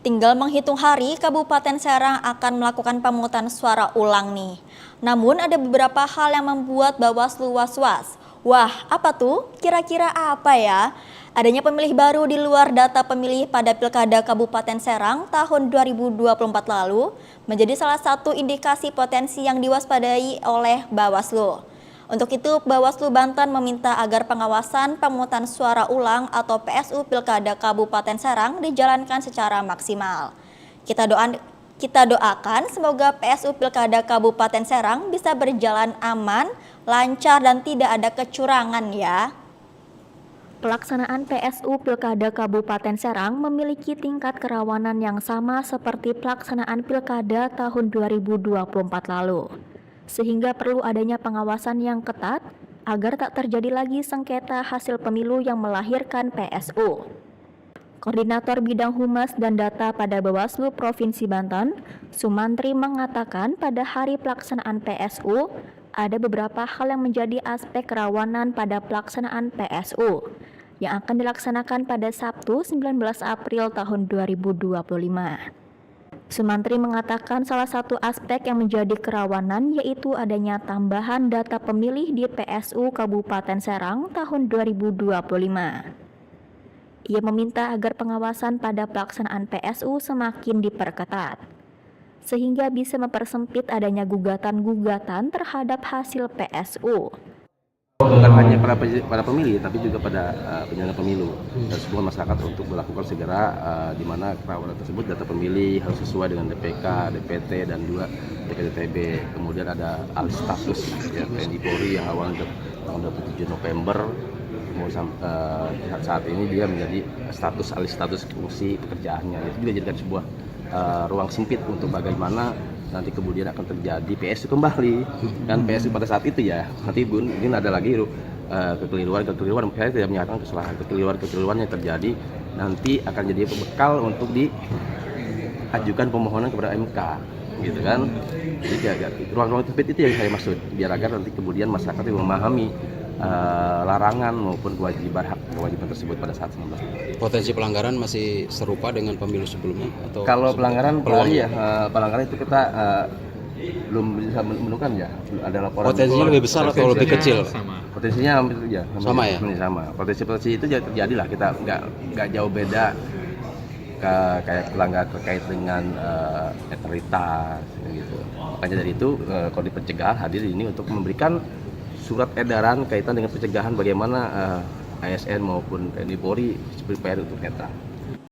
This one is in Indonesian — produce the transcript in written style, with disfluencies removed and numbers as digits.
Tinggal menghitung hari, Kabupaten Serang akan melakukan pemungutan suara ulang nih. Namun ada beberapa hal yang membuat Bawaslu was-was. Wah, apa tuh? Kira-kira apa ya? Adanya pemilih baru di luar data pemilih pada Pilkada Kabupaten Serang tahun 2024 lalu menjadi salah satu indikasi potensi yang diwaspadai oleh Bawaslu. Untuk itu, Bawaslu Banten meminta agar pengawasan pemungutan suara ulang atau PSU Pilkada Kabupaten Serang dijalankan secara maksimal. Kita doakan semoga PSU Pilkada Kabupaten Serang bisa berjalan aman, lancar, dan tidak ada kecurangan ya. Pelaksanaan PSU Pilkada Kabupaten Serang memiliki tingkat kerawanan yang sama seperti pelaksanaan Pilkada tahun 2024 lalu. Sehingga perlu adanya pengawasan yang ketat agar tak terjadi lagi sengketa hasil pemilu yang melahirkan PSU. Koordinator Bidang Humas dan Data pada Bawaslu Provinsi Banten, Sumantri mengatakan pada hari pelaksanaan PSU, ada beberapa hal yang menjadi aspek kerawanan pada pelaksanaan PSU yang akan dilaksanakan pada Sabtu 19 April tahun 2025. Sumantri mengatakan salah satu aspek yang menjadi kerawanan yaitu adanya tambahan data pemilih di PSU Kabupaten Serang tahun 2025. Ia meminta agar pengawasan pada pelaksanaan PSU semakin diperketat, sehingga bisa mempersempit adanya gugatan-gugatan terhadap hasil PSU. Bukan hanya para pemilih, tapi juga pada penyelenggara pemilu dan semua masyarakat untuk melakukan segera di mana kerawanan tersebut data pemilih harus sesuai dengan DPK, DPT, dan juga DPTB. Kemudian ada alih status ya, TNI Polri yang awalnya tanggal 27 November, saat ini dia menjadi alih status fungsi pekerjaannya. Itu juga dijadikan sebuah ruang sempit untuk bagaimana nanti kemudian akan terjadi PSU kembali dan PSU pada saat itu ya nanti mungkin ada lagi kekeliruan saya tidak menyatakan kesalahan kekeliruan yang terjadi nanti akan jadi bekal untuk diajukan pemohonan kepada MK gitu kan. Jadi ruang-ruang sempit itu yang saya maksud biar agar nanti kemudian masyarakat itu memahami larangan maupun kewajiban tersebut pada saat 19. Potensi pelanggaran masih serupa dengan pemilu sebelumnya atau kalau pelanggaran pelanggaran itu kita belum bisa menemukan ya, ada laporan. Potensinya lebih besar atau lebih kecil? Potensinya ya sama ya. Potensi itu terjadi lah, kita nggak jauh beda kayak pelanggaran terkait dengan netralitas gitu. Makanya dari itu Kodim Pencegahan hadir ini untuk memberikan surat edaran kaitan dengan pencegahan bagaimana ASN maupun TNI Polri seperti PR untuk netral.